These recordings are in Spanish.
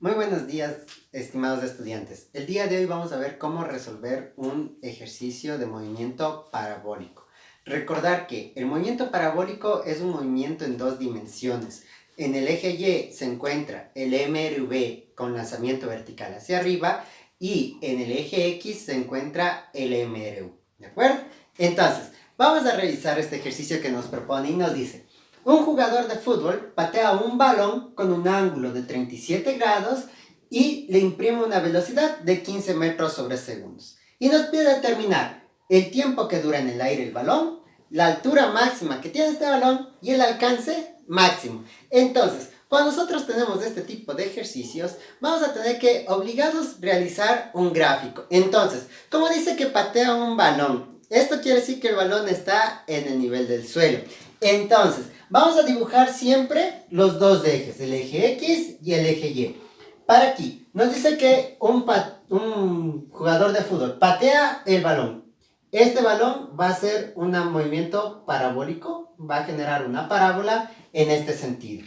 Muy buenos días, estimados estudiantes. El día de hoy vamos a ver cómo resolver un ejercicio de movimiento parabólico. Recordar que el movimiento parabólico es un movimiento en dos dimensiones. En el eje Y se encuentra el MRV con lanzamiento vertical hacia arriba y en el eje X se encuentra el MRU. ¿De acuerdo? Entonces, vamos a revisar este ejercicio que nos propone y nos dice: un jugador de fútbol patea un balón con un ángulo de 37 grados y le imprime una velocidad de 15 metros sobre segundos. Y nos pide determinar el tiempo que dura en el aire el balón, la altura máxima que tiene este balón y el alcance máximo. Entonces, cuando nosotros tenemos este tipo de ejercicios, vamos a tener que obligados realizar un gráfico. Entonces, como dice que patea un balón, esto quiere decir que el balón está en el nivel del suelo. Entonces, vamos a dibujar siempre los dos ejes, el eje X y el eje Y. Para aquí, nos dice que un jugador de fútbol patea el balón. Este balón va a hacer un movimiento parabólico, va a generar una parábola en este sentido.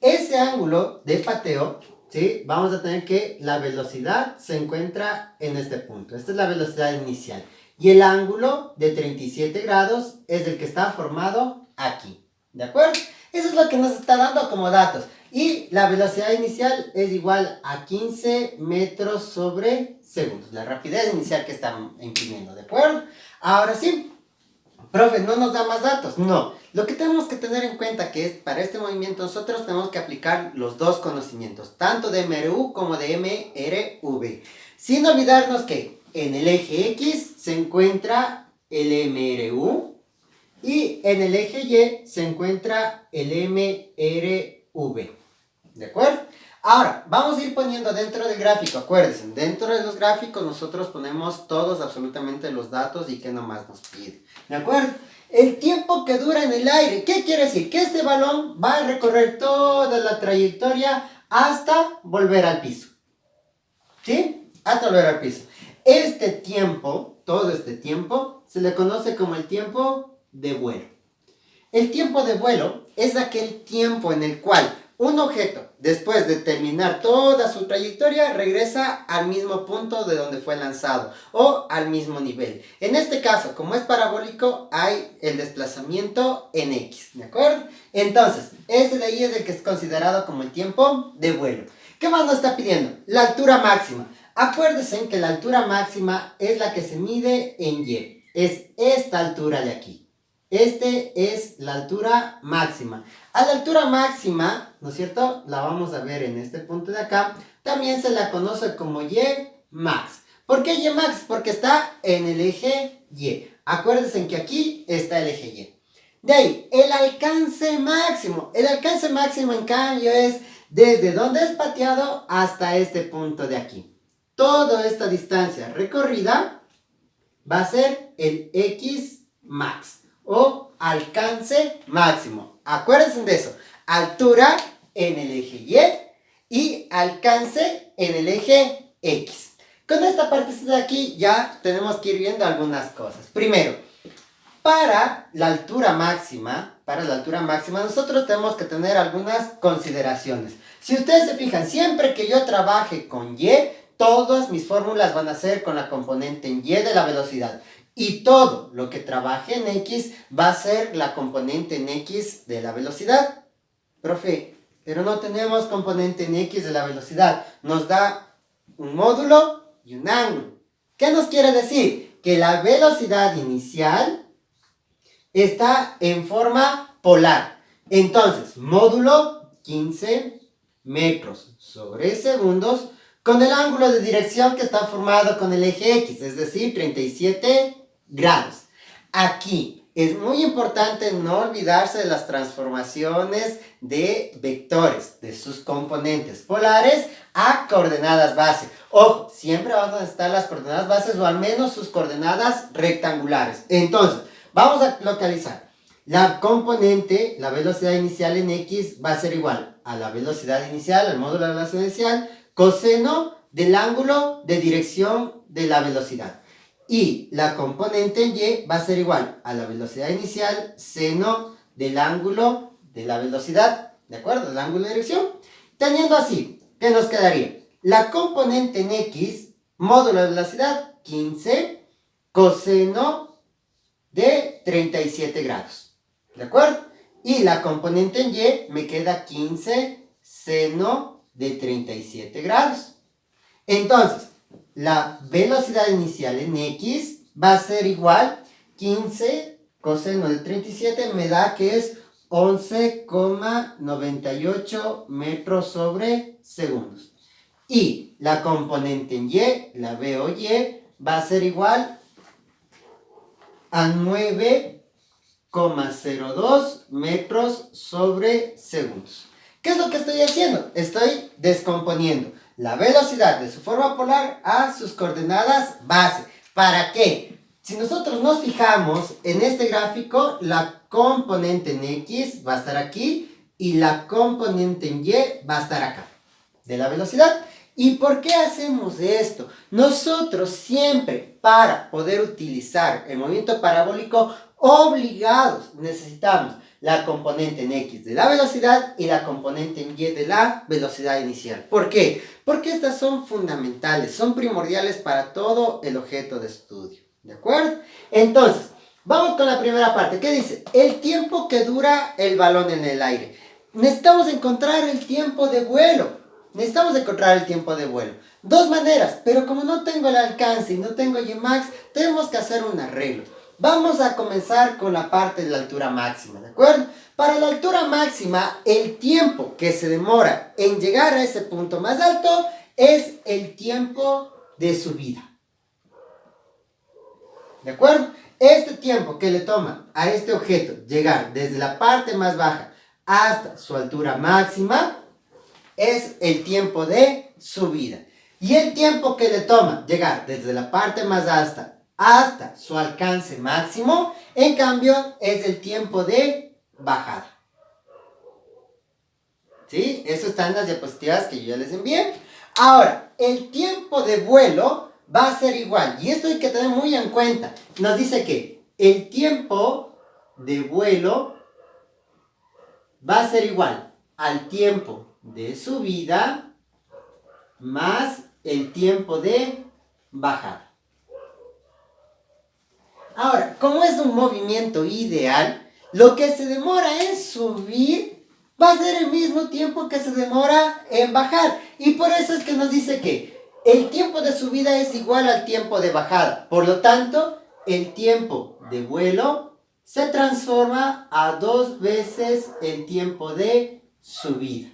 Ese ángulo de pateo, ¿sí? Vamos a tener que la velocidad se encuentra en este punto. Esta es la velocidad inicial. Y el ángulo de 37 grados es el que está formado aquí. ¿De acuerdo? Eso es lo que nos está dando como datos. Y la velocidad inicial es igual a 15 metros sobre segundos. La rapidez inicial que están imprimiendo. ¿De acuerdo? Ahora sí. Profe, ¿no nos da más datos? No. Lo que tenemos que tener en cuenta que es para este movimiento nosotros tenemos que aplicar los dos conocimientos, tanto de MRU como de MRV. Sin olvidarnos que en el eje X se encuentra el MRU y en el eje Y se encuentra el MRV. ¿De acuerdo? Ahora, vamos a ir poniendo dentro del gráfico, acuérdense, dentro de los gráficos nosotros ponemos todos absolutamente los datos y qué nomás nos pide. ¿De acuerdo? El tiempo que dura en el aire, ¿qué quiere decir? Que este balón va a recorrer toda la trayectoria hasta volver al piso. ¿Sí? Hasta volver al piso. Este tiempo, todo este tiempo, se le conoce como el tiempo de vuelo. El tiempo de vuelo es aquel tiempo en el cual un objeto, después de terminar toda su trayectoria, regresa al mismo punto de donde fue lanzado o al mismo nivel. En este caso, como es parabólico, hay el desplazamiento en X, ¿de acuerdo? Entonces, ese de ahí es el que es considerado como el tiempo de vuelo. ¿Qué más nos está pidiendo? La altura máxima. Acuérdense que la altura máxima es la que se mide en Y. Es esta altura de aquí. Este es la altura máxima. A la altura máxima, ¿no es cierto? La vamos a ver en este punto de acá. También se la conoce como Y max. ¿Por qué Y max? Porque está en el eje Y. Acuérdense que aquí está el eje Y. De ahí, el alcance máximo. El alcance máximo, en cambio, es desde donde es pateado hasta este punto de aquí. Toda esta distancia recorrida va a ser el X max o alcance máximo. Acuérdense de eso. Altura en el eje Y alcance en el eje X. Con esta parte de aquí ya tenemos que ir viendo algunas cosas. Primero, para la altura máxima, nosotros tenemos que tener algunas consideraciones. Si ustedes se fijan, siempre que yo trabaje con Y, todas mis fórmulas van a ser con la componente en Y de la velocidad. Y todo lo que trabaje en X va a ser la componente en X de la velocidad. Profe, pero no tenemos componente en X de la velocidad. Nos da un módulo y un ángulo. ¿Qué nos quiere decir? Que la velocidad inicial está en forma polar. Entonces, módulo 15 metros sobre segundos con el ángulo de dirección que está formado con el eje X, es decir, 37 grados. Aquí es muy importante no olvidarse de las transformaciones de vectores, de sus componentes polares a coordenadas base. Ojo, siempre van a estar las coordenadas bases o al menos sus coordenadas rectangulares. Entonces, vamos a localizar. La componente, la velocidad inicial en X va a ser igual a la velocidad inicial, al módulo de la velocidad inicial, coseno del ángulo de dirección de la velocidad. Y la componente en Y va a ser igual a la velocidad inicial, seno del ángulo de la velocidad, ¿de acuerdo? Del ángulo de dirección. Teniendo así, ¿qué nos quedaría? La componente en X, módulo de velocidad, 15 coseno de 37 grados. ¿De acuerdo? Y la componente en Y me queda 15 seno de 37 grados. Entonces, la velocidad inicial en X va a ser igual 15 coseno de 37 me da que es 11,98 metros sobre segundos. Y la componente en Y, la B o Y, va a ser igual a 9,02 metros sobre segundos. ¿Qué es lo que estoy haciendo? Estoy descomponiendo la velocidad de su forma polar a sus coordenadas base. ¿Para qué? Si nosotros nos fijamos en este gráfico, la componente en X va a estar aquí y la componente en Y va a estar acá, de la velocidad. ¿Y por qué hacemos esto? Nosotros siempre, para poder utilizar el movimiento parabólico, obligados necesitamos la componente en X de la velocidad y la componente en Y de la velocidad inicial. ¿Por qué? Porque estas son fundamentales, son primordiales para todo el objeto de estudio. ¿De acuerdo? Entonces, vamos con la primera parte. ¿Qué dice? El tiempo que dura el balón en el aire. Necesitamos encontrar el tiempo de vuelo. Necesitamos encontrar el tiempo de vuelo. Dos maneras, pero como no tengo el alcance y no tengo Ymax, tenemos que hacer un arreglo. Vamos a comenzar con la parte de la altura máxima, ¿de acuerdo? Para la altura máxima, el tiempo que se demora en llegar a ese punto más alto es el tiempo de subida. ¿De acuerdo? Este tiempo que le toma a este objeto llegar desde la parte más baja hasta su altura máxima es el tiempo de subida. Y el tiempo que le toma llegar desde la parte más alta hasta su alcance máximo, en cambio, es el tiempo de bajada. ¿Sí? Eso está en las diapositivas que yo ya les envié. Ahora, el tiempo de vuelo va a ser igual. Y esto hay que tener muy en cuenta. Nos dice que el tiempo de vuelo va a ser igual al tiempo de subida más el tiempo de bajada. Ahora, como es un movimiento ideal, lo que se demora en subir va a ser el mismo tiempo que se demora en bajar. Y por eso es que nos dice que el tiempo de subida es igual al tiempo de bajada. Por lo tanto, el tiempo de vuelo se transforma a 2 veces el tiempo de subida.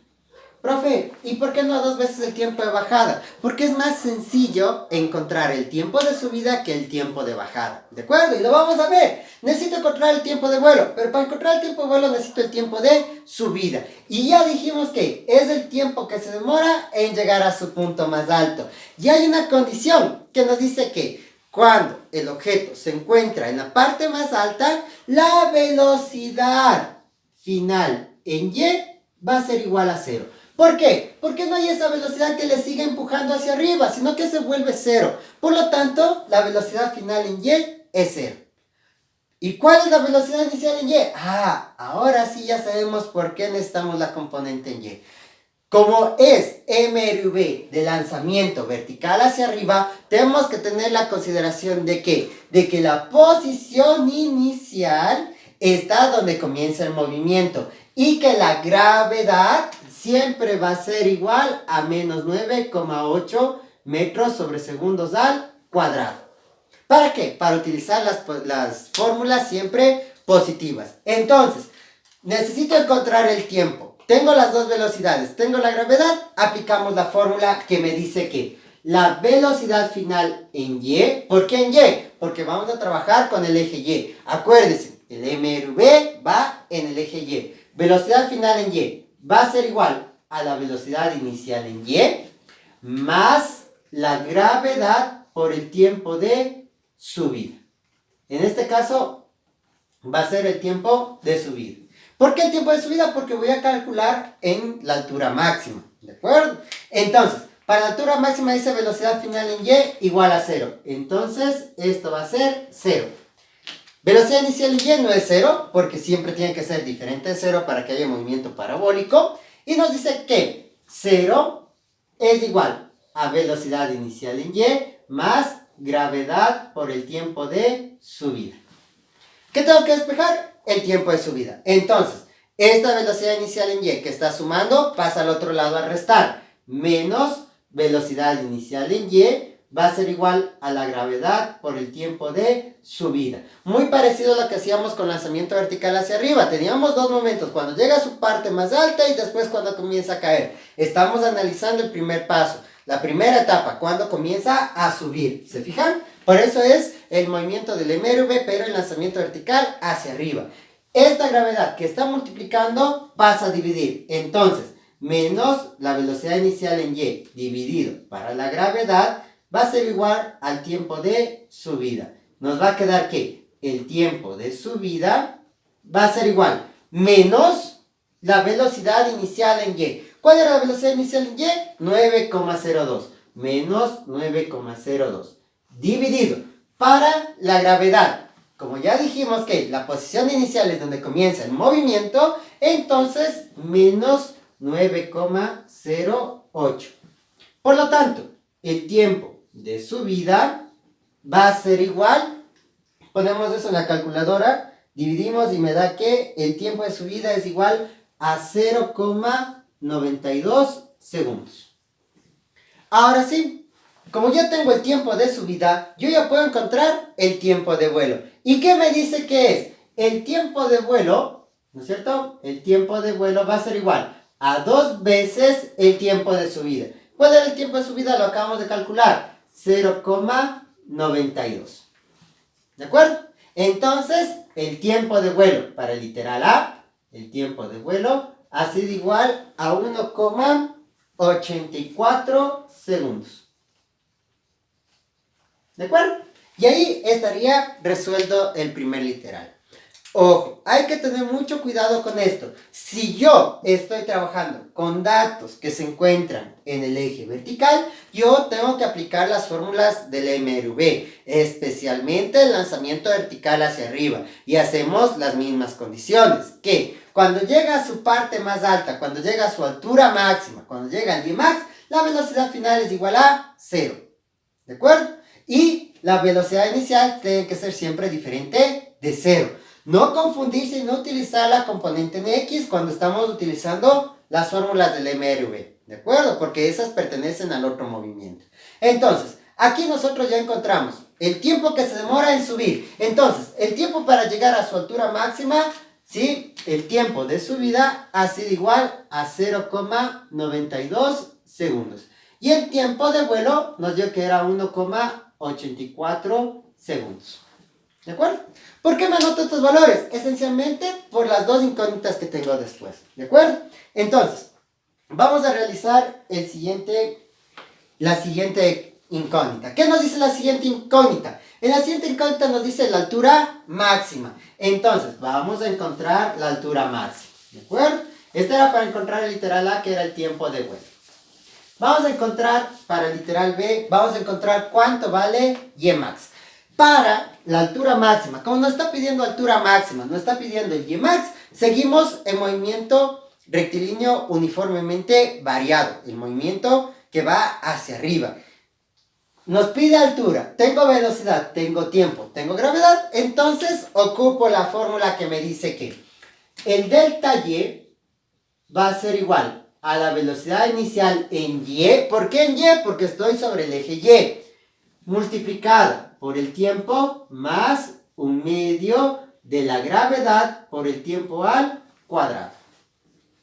Profe, ¿y por qué no a 2 veces el tiempo de bajada? Porque es más sencillo encontrar el tiempo de subida que el tiempo de bajada. ¿De acuerdo? Y lo vamos a ver. Necesito encontrar el tiempo de vuelo, pero para encontrar el tiempo de vuelo necesito el tiempo de subida. Y ya dijimos que es el tiempo que se demora en llegar a su punto más alto. Y hay una condición que nos dice que cuando el objeto se encuentra en la parte más alta, la velocidad final en Y va a ser igual a 0. ¿Por qué? Porque no hay esa velocidad que le siga empujando hacia arriba, sino que se vuelve 0. Por lo tanto, la velocidad final en Y es 0. ¿Y cuál es la velocidad inicial en Y? Ahora sí ya sabemos por qué necesitamos la componente en Y. Como es MRV de lanzamiento vertical hacia arriba, tenemos que tener la consideración de que la posición inicial está donde comienza el movimiento y que la gravedad siempre va a ser igual a menos 9,8 metros sobre segundos al cuadrado. ¿Para qué? Para utilizar las fórmulas siempre positivas. Entonces, necesito encontrar el tiempo. Tengo las dos velocidades, tengo la gravedad, aplicamos la fórmula que me dice que la velocidad final en Y, ¿por qué en Y? Porque vamos a trabajar con el eje Y. Acuérdense, el MRV va en el eje Y. Velocidad final en Y va a ser igual a la velocidad inicial en Y más la gravedad por el tiempo de subida. En este caso va a ser el tiempo de subida. ¿Por qué el tiempo de subida? Porque voy a calcular en la altura máxima. ¿De acuerdo? Entonces, para la altura máxima dice velocidad final en Y igual a 0. Entonces, esto va a ser 0. Velocidad inicial en Y no es 0, porque siempre tiene que ser diferente de 0 para que haya movimiento parabólico. Y nos dice que 0 es igual a velocidad inicial en Y más gravedad por el tiempo de subida. ¿Qué tengo que despejar? El tiempo de subida. Entonces, esta velocidad inicial en Y que está sumando pasa al otro lado a restar. Menos velocidad inicial en Y va a ser igual a la gravedad por el tiempo de subida. Muy parecido a lo que hacíamos con lanzamiento vertical hacia arriba. Teníamos dos momentos, cuando llega a su parte más alta y después cuando comienza a caer. Estamos analizando el primer paso, la primera etapa, cuando comienza a subir. ¿Se fijan? Por eso es el movimiento del MRV, pero el lanzamiento vertical hacia arriba. Esta gravedad que está multiplicando pasa a dividir. Entonces, menos la velocidad inicial en Y dividido para la gravedad va a ser igual al tiempo de subida. Nos va a quedar que el tiempo de subida va a ser igual menos la velocidad inicial en Y. ¿Cuál era la velocidad inicial en Y? 9,02 menos 9,02 dividido para la gravedad. Como ya dijimos que la posición inicial es donde comienza el movimiento, entonces menos 9,08. Por lo tanto, el tiempo de subida va a ser igual, ponemos eso en la calculadora, dividimos y me da que el tiempo de subida es igual a 0,92 segundos. Ahora sí, como ya tengo el tiempo de subida, yo ya puedo encontrar el tiempo de vuelo. ¿Y qué me dice que es? El tiempo de vuelo, ¿no es cierto? El tiempo de vuelo va a ser igual a 2 veces el tiempo de subida. ¿Cuál era el tiempo de subida? Lo acabamos de calcular. 0,92. ¿De acuerdo? Entonces, el tiempo de vuelo para el literal A, el tiempo de vuelo ha sido igual a 1,84 segundos. ¿De acuerdo? Y ahí estaría resuelto el primer literal. Ojo, hay que tener mucho cuidado con esto. Si yo estoy trabajando con datos que se encuentran en el eje vertical, yo tengo que aplicar las fórmulas del MRV, especialmente el lanzamiento vertical hacia arriba. Y hacemos las mismas condiciones, que cuando llega a su parte más alta, cuando llega a su altura máxima, cuando llega al Vmax, la velocidad final es igual a 0. ¿De acuerdo? Y la velocidad inicial tiene que ser siempre diferente de 0. No confundirse y no utilizar la componente en X cuando estamos utilizando las fórmulas del MRV, ¿de acuerdo? Porque esas pertenecen al otro movimiento. Entonces, aquí nosotros ya encontramos el tiempo que se demora en subir. Entonces, el tiempo para llegar a su altura máxima, ¿sí? El tiempo de subida ha sido igual a 0,92 segundos. Y el tiempo de vuelo nos dio que era 1,84 segundos. ¿De acuerdo? ¿Por qué me anoto estos valores? Esencialmente por las dos incógnitas que tengo después. ¿De acuerdo? Entonces, vamos a realizar la siguiente incógnita. ¿Qué nos dice la siguiente incógnita? En la siguiente incógnita nos dice la altura máxima. Entonces, vamos a encontrar la altura máxima. ¿De acuerdo? Esta era para encontrar el literal A, que era el tiempo de vuelo. Vamos a encontrar para el literal B, vamos a encontrar cuánto vale Ymax. Para la altura máxima, como nos está pidiendo altura máxima, nos está pidiendo el Ymax, seguimos en movimiento rectilíneo uniformemente variado, el movimiento que va hacia arriba. Nos pide altura, tengo velocidad, tengo tiempo, tengo gravedad, entonces ocupo la fórmula que me dice que el delta Y va a ser igual a la velocidad inicial en Y. ¿Por qué en Y? Porque estoy sobre el eje Y, multiplicada por el tiempo más un medio de la gravedad por el tiempo al cuadrado.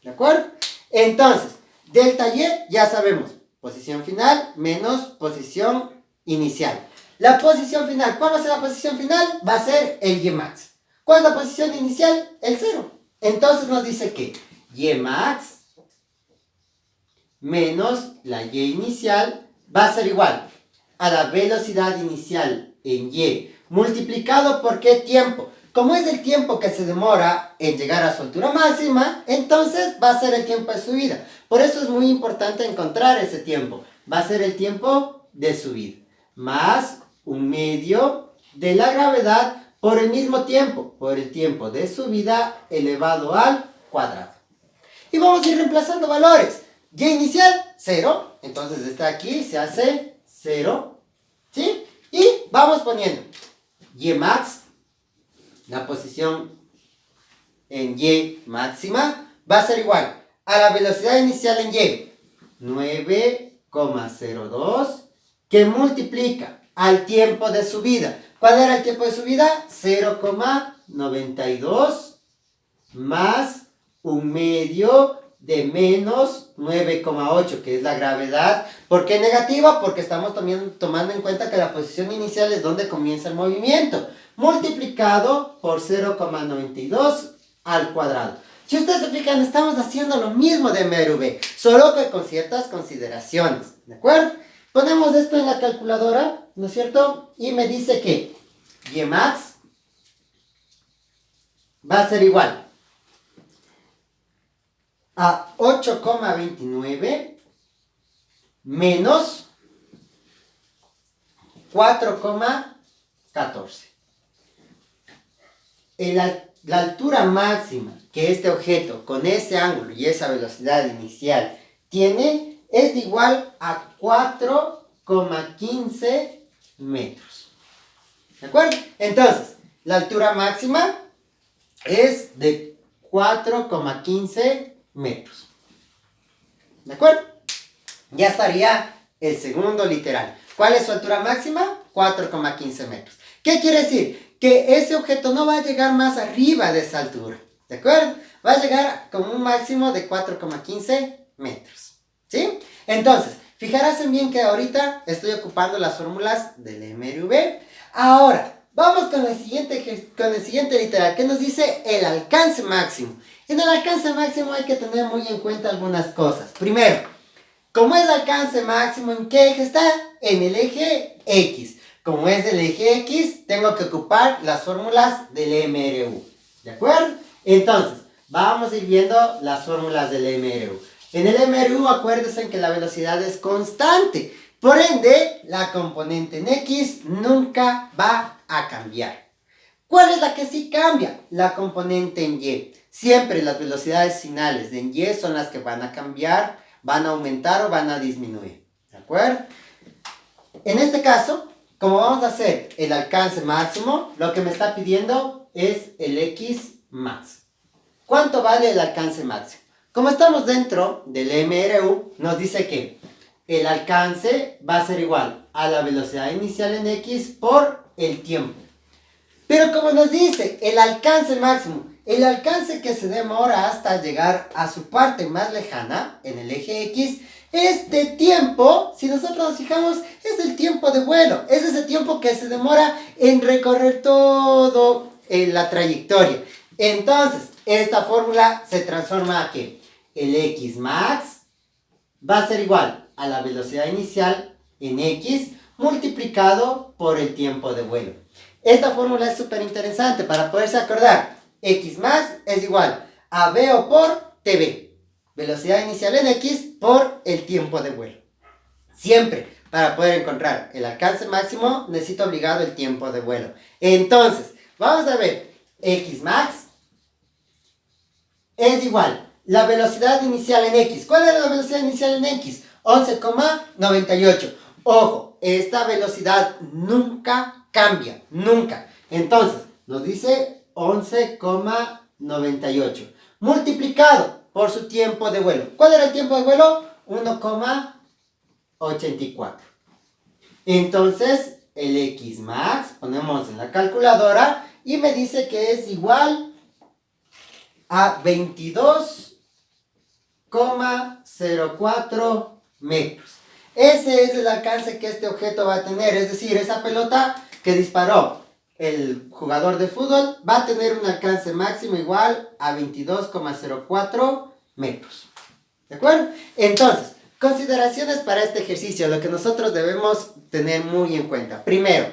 ¿De acuerdo? Entonces, delta Y ya sabemos, posición final menos posición inicial. La posición final, ¿cuál va a ser la posición final? Va a ser el Ymax. ¿Cuál es la posición inicial? El 0. Entonces nos dice que Ymax menos la Y inicial va a ser igual a la velocidad inicial en Y, multiplicado por ¿qué tiempo? Como es el tiempo que se demora en llegar a su altura máxima, entonces va a ser el tiempo de subida. Por eso es muy importante encontrar ese tiempo. Va a ser el tiempo de subida, más un medio de la gravedad por el mismo tiempo, por el tiempo de subida elevado al cuadrado. Y vamos a ir reemplazando valores. Y inicial, 0. Entonces este aquí se hace 0. ¿Sí? Y vamos poniendo y max, la posición en y máxima, va a ser igual a la velocidad inicial en y, 9,02, que multiplica al tiempo de subida. ¿Cuál era el tiempo de subida? 0,92 más un medio de menos 9,8, que es la gravedad. ¿Por qué negativa? Porque estamos también tomando en cuenta que la posición inicial es donde comienza el movimiento, multiplicado por 0,92 al cuadrado. Si ustedes se fijan, estamos haciendo lo mismo de MRV, solo que con ciertas consideraciones, ¿de acuerdo? Ponemos esto en la calculadora, ¿no es cierto? Y me dice que y max va a ser igual a 8,29 menos 4,14. La altura máxima que este objeto con ese ángulo y esa velocidad inicial tiene es igual a 4,15 metros. ¿De acuerdo? Entonces, la altura máxima es de 4,15 metros. ¿De acuerdo? Ya estaría el segundo literal. ¿Cuál es su altura máxima? 4,15 metros. ¿Qué quiere decir? Que ese objeto no va a llegar más arriba de esa altura. ¿De acuerdo? Va a llegar con un máximo de 4,15 metros. ¿Sí? Entonces, fijarás bien que ahorita estoy ocupando las fórmulas del MRV. Ahora, vamos con el siguiente literal, que nos dice el alcance máximo. En el alcance máximo hay que tener muy en cuenta algunas cosas. Primero, ¿cómo es el alcance máximo? ¿En qué eje está? En el eje X. Como es el eje X, tengo que ocupar las fórmulas del MRU. ¿De acuerdo? Entonces, vamos a ir viendo las fórmulas del MRU. En el MRU, acuérdense que la velocidad es constante. Por ende, la componente en X nunca va a cambiar. ¿Cuál es la que sí cambia? La componente en Y. Siempre las velocidades finales en Y son las que van a cambiar, van a aumentar o van a disminuir. ¿De acuerdo? En este caso, como vamos a hacer el alcance máximo, lo que me está pidiendo es el X max. ¿Cuánto vale el alcance máximo? Como estamos dentro del MRU, nos dice que el alcance va a ser igual a la velocidad inicial en X por el tiempo. Pero como nos dice el alcance máximo, el alcance que se demora hasta llegar a su parte más lejana, en el eje X, este tiempo, si nosotros nos fijamos, es el tiempo de vuelo. Es ese tiempo que se demora en recorrer todo la trayectoria. Entonces, esta fórmula se transforma a que el X max va a ser igual a la velocidad inicial en X multiplicado por el tiempo de vuelo. Esta fórmula es súper interesante para poderse acordar. X más es igual a VO por TV. Velocidad inicial en X por el tiempo de vuelo. Siempre, para poder encontrar el alcance máximo, necesito obligado el tiempo de vuelo. Entonces, vamos a ver. X max es igual la velocidad inicial en X. ¿Cuál es la velocidad inicial en X? 11,98. Ojo, esta velocidad nunca cambia, nunca. Entonces, nos dice 11,98 multiplicado por su tiempo de vuelo. ¿Cuál era el tiempo de vuelo? 1,84. Entonces, el X max, ponemos en la calculadora y me dice que es igual a 22,04 metros. Ese es el alcance que este objeto va a tener, es decir, esa pelota que disparó el jugador de fútbol va a tener un alcance máximo igual a 22,04 metros. ¿De acuerdo? Entonces, consideraciones para este ejercicio, lo que nosotros debemos tener muy en cuenta. Primero,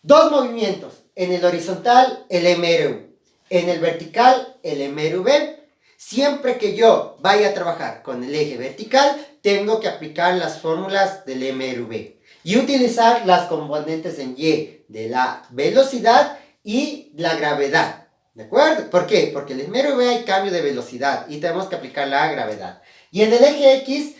dos movimientos. En el horizontal, el MRU. En el vertical, el MRV. Siempre que yo vaya a trabajar con el eje vertical, tengo que aplicar las fórmulas del MRV y utilizar las componentes en Y de la velocidad y la gravedad. ¿De acuerdo? ¿Por qué? Porque en el MRV hay cambio de velocidad y tenemos que aplicar la gravedad. Y en el eje X,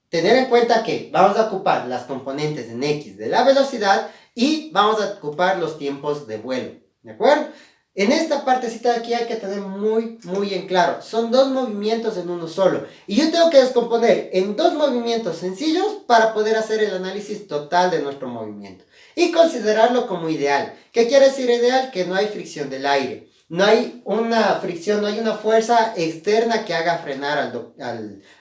tener en cuenta que vamos a ocupar las componentes en X de la velocidad y vamos a ocupar los tiempos de vuelo, ¿de acuerdo? En esta partecita de aquí hay que tener muy en claro, son dos movimientos en uno solo, y yo tengo que descomponer en dos movimientos sencillos para poder hacer el análisis total de nuestro movimiento y considerarlo como ideal. ¿Qué quiere decir ideal? Que no hay fricción del aire. No hay una fricción, no hay una fuerza externa que haga frenar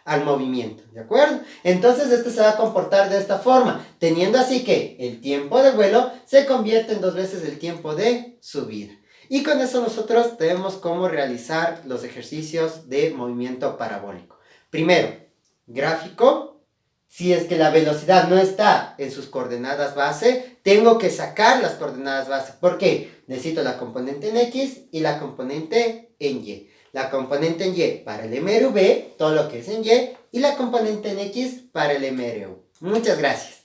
al movimiento, ¿de acuerdo? Entonces este se va a comportar de esta forma, teniendo así que el tiempo de vuelo se convierte en 2 veces el tiempo de subida. Y con eso nosotros tenemos cómo realizar los ejercicios de movimiento parabólico. Primero, gráfico. Si es que la velocidad no está en sus coordenadas base, tengo que sacar las coordenadas base. ¿Por qué? Necesito la componente en X y la componente en Y. La componente en Y para el MRV, todo lo que es en Y, y la componente en X para el MRU. Muchas gracias.